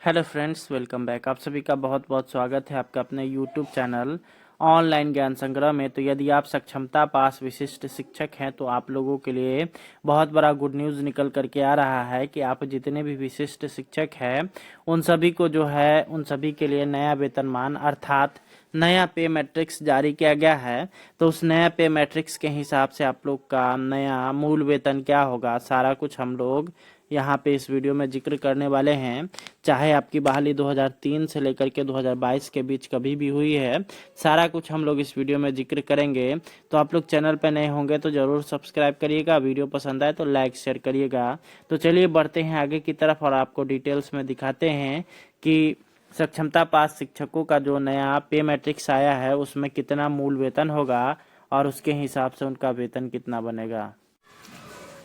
Hello friends, welcome back. आप सभी का बहुत बहुत स्वागत है आपका अपने यूट्यूब चैनल ऑनलाइन ज्ञान संग्रह में। तो यदि आप सक्षमता पास विशिष्ट शिक्षक हैं तो आप लोगों के लिए बहुत बड़ा गुड न्यूज़ निकल करके आ रहा है कि आप जितने भी विशिष्ट शिक्षक हैं उन सभी को जो है उन सभी के लिए नया वेतनमान अर्थात नया पे मैट्रिक्स जारी किया गया है। तो उस नया पे मैट्रिक्स के हिसाब से आप लोग का नया मूल वेतन क्या होगा, सारा कुछ हम लोग यहाँ पे इस वीडियो में जिक्र करने वाले हैं। चाहे आपकी बहाली 2003 से लेकर के 2022 के बीच कभी भी हुई है, सारा कुछ हम लोग इस वीडियो में जिक्र करेंगे। तो आप लोग चैनल पर नए होंगे तो ज़रूर सब्सक्राइब करिएगा, वीडियो पसंद आए तो लाइक शेयर करिएगा। तो चलिए बढ़ते हैं आगे की तरफ और आपको डिटेल्स में दिखाते हैं कि सक्षमता पास शिक्षकों का जो नया पे मैट्रिक्स आया है उसमें कितना मूल वेतन होगा और उसके हिसाब से उनका वेतन कितना बनेगा।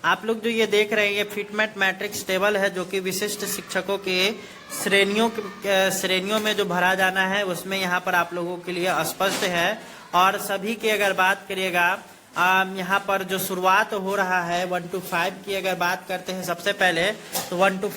आप लोग जो ये देख रहे हैं ये फिटमेट मैट्रिक्स टेबल है जो कि विशिष्ट शिक्षकों के श्रेणियों में जो भरा जाना है उसमें यहाँ पर आप लोगों के लिए स्पष्ट है। और सभी की अगर बात करिएगा यहाँ पर जो शुरुआत हो रहा है 1 to 5 की अगर बात करते हैं सबसे पहले तो 1 to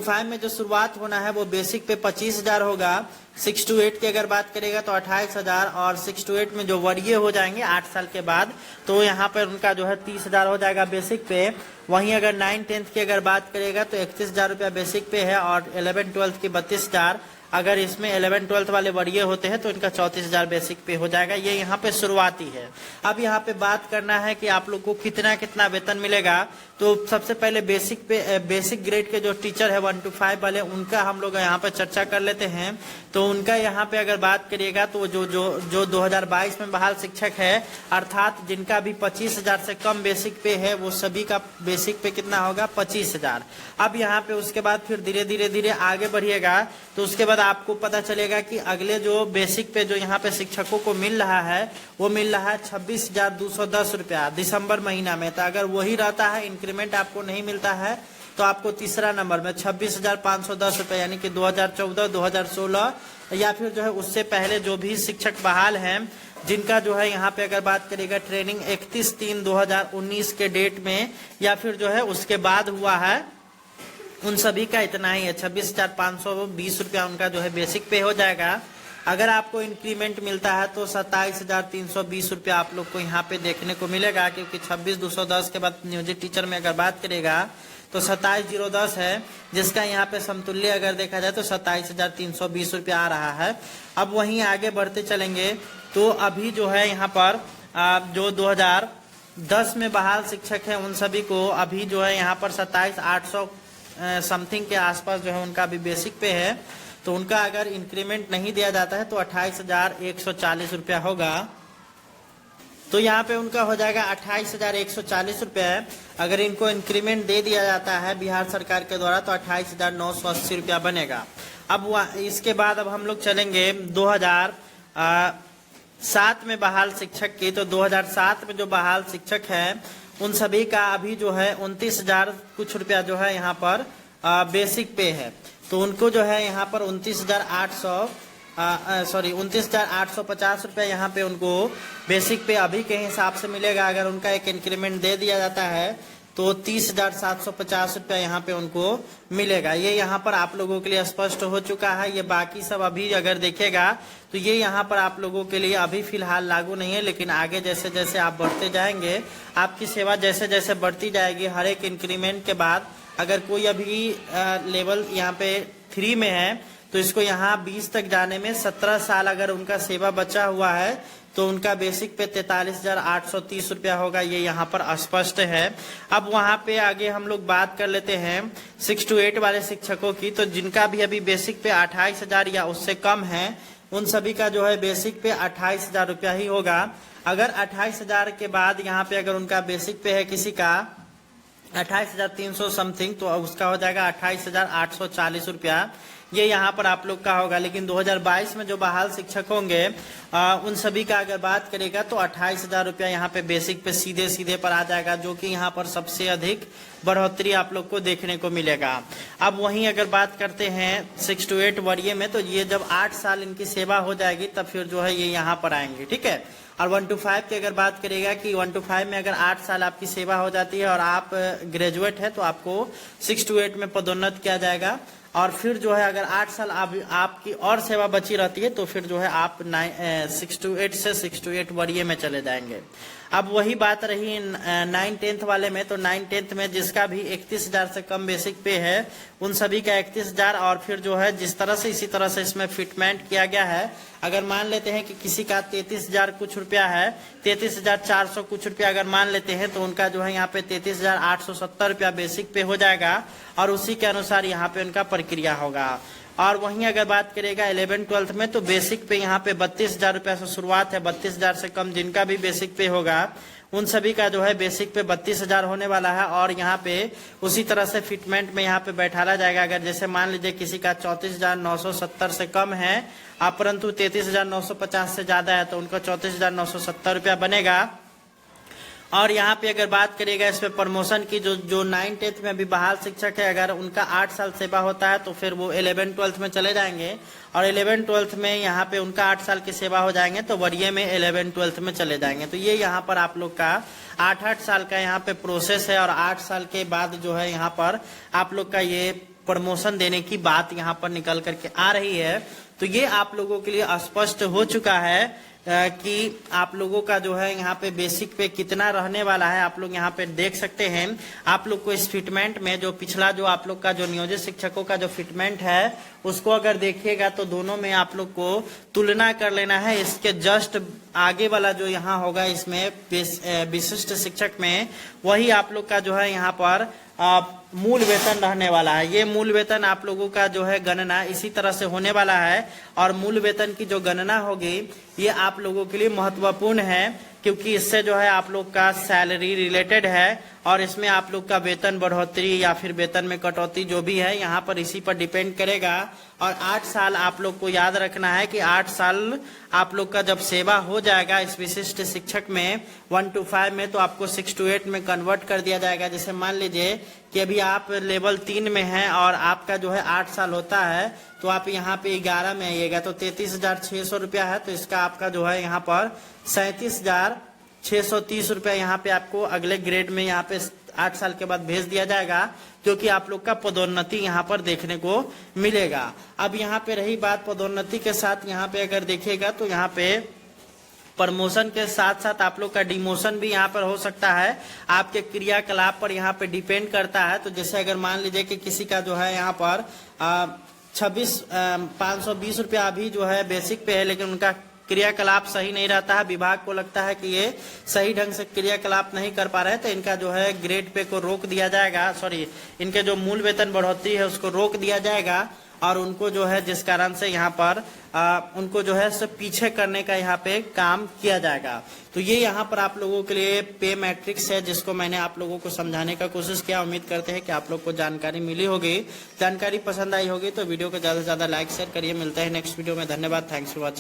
5 में जो शुरुआत होना है वो बेसिक पे 25,000 होगा। 6 to 8 की अगर बात करेगा तो 28,000 और 6 to 8 में जो वरीय हो जाएंगे 8 साल के बाद तो यहाँ पर उनका जो है 30,000 हो जाएगा बेसिक पे। वहीं अगर 9-10 की अगर बात करेगा तो 31,000 रुपया बेसिक पे है और 11-12 की 32,000। अगर इसमें 11-12 वाले वरीय होते हैं तो इनका 34,000 बेसिक पे हो जाएगा। ये यहाँ पे शुरुआती है। अब यहाँ पे बात करना है कि आप लोग को कितना कितना वेतन मिलेगा। तो सबसे पहले बेसिक ग्रेड के जो टीचर है 1 to 5 वाले उनका हम लोग यहाँ पे चर्चा कर लेते हैं। तो उनका यहाँ पे अगर बात करिएगा तो जो 2022 में बहाल शिक्षक है अर्थात जिनका भी 25,000 से कम बेसिक पे है वो सभी का बेसिक पे कितना होगा 25,000। अब यहाँ पे उसके बाद फिर धीरे धीरे आगे बढ़िएगा तो उसके बाद आपको पता चलेगा कि अगले जो बेसिक पे जो यहाँ पे शिक्षकों को मिल रहा है वो मिल रहा है 26,210 रुपया दिसंबर महीना में। तो अगर वही रहता है इंक्रीमेंट आपको नहीं मिलता है तो आपको तीसरा नंबर में 26,510 रुपये यानी कि 2014-2016 या फिर जो है उससे पहले जो भी शिक्षक बहाल हैं जिनका जो है यहाँ पे अगर बात करेगा ट्रेनिंग 31/3/2019 के डेट में या फिर जो है उसके बाद हुआ है उन सभी का इतना ही है 26,520 रुपया उनका जो है बेसिक पे हो जाएगा। अगर आपको इंक्रीमेंट मिलता है तो 27,320 रुपया आप लोग को यहाँ पे देखने को मिलेगा क्योंकि 26,210 के बाद नियोजित टीचर में अगर बात करेगा तो 27,010 है जिसका यहाँ पे समतुल्य अगर देखा जाए तो 27,320 रुपया आ रहा है। अब वहीं आगे बढ़ते चलेंगे तो अभी जो है यहाँ पर जो 2010 में बहाल शिक्षक है उन सभी को अभी जो है यहाँ पर 27,800 समथिंग के आसपास जो है उनका अभी बेसिक पे है। तो उनका अगर इंक्रीमेंट नहीं दिया जाता है तो 28,140 रुपया होगा। तो यहाँ पे उनका हो जाएगा 28,140 रुपया। अगर इनको इंक्रीमेंट दे दिया जाता है बिहार सरकार के द्वारा तो 28,980 रुपया बनेगा। अब इसके बाद अब हम लोग चलेंगे 2007 में बहाल शिक्षक की। तो 2007 में जो बहाल शिक्षक है उन सभी का अभी जो है 29,000 कुछ रुपया जो है यहाँ पर बेसिक पे है। तो उनको जो है यहाँ पर 29,850 रुपया यहाँ पे उनको बेसिक पे अभी के हिसाब से मिलेगा। अगर उनका एक इंक्रीमेंट दे दिया जाता है तो 30,750 रुपया यहाँ पे उनको मिलेगा। ये यहाँ पर आप लोगों के लिए स्पष्ट हो चुका है। ये बाकी सब अभी अगर देखेगा तो ये यहाँ पर आप लोगों के लिए अभी फिलहाल लागू नहीं है, लेकिन आगे जैसे जैसे आप बढ़ते जाएंगे आपकी सेवा जैसे जैसे बढ़ती जाएगी हर एक इंक्रीमेंट के बाद अगर कोई अभी लेवल यहाँ पे 3 में है तो इसको यहाँ 20 तक जाने में 17 साल अगर उनका सेवा बचा हुआ है तो उनका बेसिक पे 43,830 रुपया होगा। ये यहाँ पर स्पष्ट है। अब वहाँ पे आगे हम लोग बात कर लेते हैं 6 to 8 वाले शिक्षकों की। तो जिनका भी अभी बेसिक पे 28,000 या उससे कम है उन सभी का जो है बेसिक पे 28,000 रुपया ही होगा। अगर 28,000 के बाद यहाँ पे अगर उनका बेसिक पे है किसी का 28,300 समथिंग तो उसका हो जाएगा 28,840 रुपया। ये यहाँ पर आप लोग का होगा। लेकिन 2022 में जो बहाल शिक्षक होंगे उन सभी का अगर बात करेगा तो 28,000 रुपया यहाँ पे बेसिक पे सीधे सीधे पर आ जाएगा, जो कि यहाँ पर सबसे अधिक बढ़ोतरी आप लोग को देखने को मिलेगा। अब वहीं अगर बात करते हैं 6 to 8 वरीय में, तो ये जब 8 साल इनकी सेवा हो जाएगी तब फिर जो है ये यहाँ पर आएंगे, ठीक है। और 1 to 5 की अगर बात करेगा कि 1 to 5 में अगर 8 साल आपकी सेवा हो जाती है और आप ग्रेजुएट है तो आपको 6 to 8 में पदोन्नत किया जाएगा। और फिर जो है अगर 8 साल आपकी और सेवा बची रहती है तो फिर जो है आप 6 to 8 से 6 to 8 वरीय में चले जाएंगे। अब वही बात रही 9-10 वाले में, तो 9-10 में जिसका भी 31,000 से कम बेसिक पे है उन सभी का 31,000। और फिर जो है जिस तरह से इसी तरह से इसमें फिटमेंट किया गया है, अगर मान लेते हैं कि किसी का 33,000 कुछ रुपया है, 33,400 कुछ रुपया अगर मान लेते हैं तो उनका जो है यहाँ पे 33,870 रुपया बेसिक पे हो जाएगा और उसी के अनुसार यहाँ पे उनका प्रक्रिया होगा। और वहीं अगर बात करेगा 11-12 में, तो बेसिक पे यहाँ पे 32,000 रुपया से शुरुआत है। 32,000 से कम जिनका भी बेसिक पे होगा उन सभी का जो है बेसिक पे 32,000 होने वाला है। और यहाँ पे उसी तरह से फिटमेंट में यहाँ पे बैठाला जाएगा। अगर जैसे मान लीजिए किसी का 34,970 से कम है परंतु 33,950 से ज्यादा है तो उनका 34,970 रुपया बनेगा। और यहाँ पे अगर बात करेगा इसमें प्रमोशन की, जो 9-10 में अभी बहाल शिक्षक है अगर उनका 8 साल सेवा होता है तो फिर वो 11-12 में चले जाएंगे। और 11-12 में यहाँ पे उनका 8 साल की सेवा हो जाएंगे तो वरीय में 11-12 में चले जाएंगे। तो ये यहाँ पर आप लोग का 8-8 साल का यहाँ पे प्रोसेस है। और 8 साल के बाद जो है यहाँ पर आप लोग का ये प्रमोशन देने की बात यहाँ पर निकल करके आ रही है। तो ये आप लोगों के लिए स्पष्ट हो चुका है कि आप लोगों का जो है यहाँ पे बेसिक पे कितना रहने वाला है। आप लोग यहाँ पे देख सकते हैं। आप लोग को इस फिटमेंट में जो पिछला जो आप लोग का जो नियोजित शिक्षकों का जो फिटमेंट है उसको अगर देखिएगा तो दोनों में आप लोग को तुलना कर लेना है। इसके जस्ट आगे वाला जो यहाँ होगा इसमें विशिष्ट शिक्षक में वही आप लोग का जो है यहाँ पर मूल वेतन रहने वाला है। ये मूल वेतन आप लोगों का जो है गणना इसी तरह से होने वाला है। और मूल वेतन की जो गणना होगी ये आप लोगों के लिए महत्वपूर्ण है क्योंकि इससे जो है आप लोग का सैलरी रिलेटेड है और इसमें आप लोग का वेतन बढ़ोतरी या फिर वेतन में कटौती जो भी है यहाँ पर इसी पर डिपेंड करेगा। और 8 साल आप लोग को याद रखना है कि 8 साल आप लोग का जब सेवा हो जाएगा इस विशिष्ट शिक्षक में 1 to 5 में, तो आपको 6 to 8 में कन्वर्ट कर दिया जाएगा। जैसे मान लीजिए कि अभी आप लेवल 3 में हैं और आपका जो है 8 साल होता है तो आप यहाँ पे 11 में आइएगा तो 33,600 रुपया है। तो इसका आपका जो है यहाँ पर 37,630 रुपया यहाँ पे आपको अगले ग्रेड में यहाँ पे 8 साल के बाद भेज दिया जाएगा, जो कि आप लोग का पदोन्नति यहाँ पर देखने को मिलेगा। अब यहाँ पे रही बात पदोन्नति के साथ यहाँ पे अगर देखिएगा तो यहाँ पे प्रमोशन के साथ साथ आप लोग का डिमोशन भी यहाँ पर हो सकता है। आपके क्रियाकलाप पर यहाँ पे डिपेंड करता है। तो जैसे अगर मान लीजिए कि किसी का जो है यहाँ पर 520 रुपया अभी जो है बेसिक पे है लेकिन उनका क्रियाकलाप सही नहीं रहता है, विभाग को लगता है कि ये सही ढंग से क्रियाकलाप नहीं कर पा रहे हैं तो इनका जो है ग्रेड पे को रोक दिया जाएगा, इनके जो मूल वेतन बढ़ोतरी है उसको रोक दिया जाएगा। और उनको जो है जिस कारण से यहाँ पर उनको जो है सब पीछे करने का यहाँ पे काम किया जाएगा। तो ये यहाँ पर आप लोगों के लिए पे मैट्रिक्स है जिसको मैंने आप लोगों को समझाने का कोशिश किया। उम्मीद करते हैं कि आप लोग को जानकारी मिली होगी। जानकारी पसंद आई होगी तो वीडियो को ज्यादा से ज्यादा लाइक शेयर करिए। मिलते हैं नेक्स्ट वीडियो में। धन्यवाद। Thanks for watching.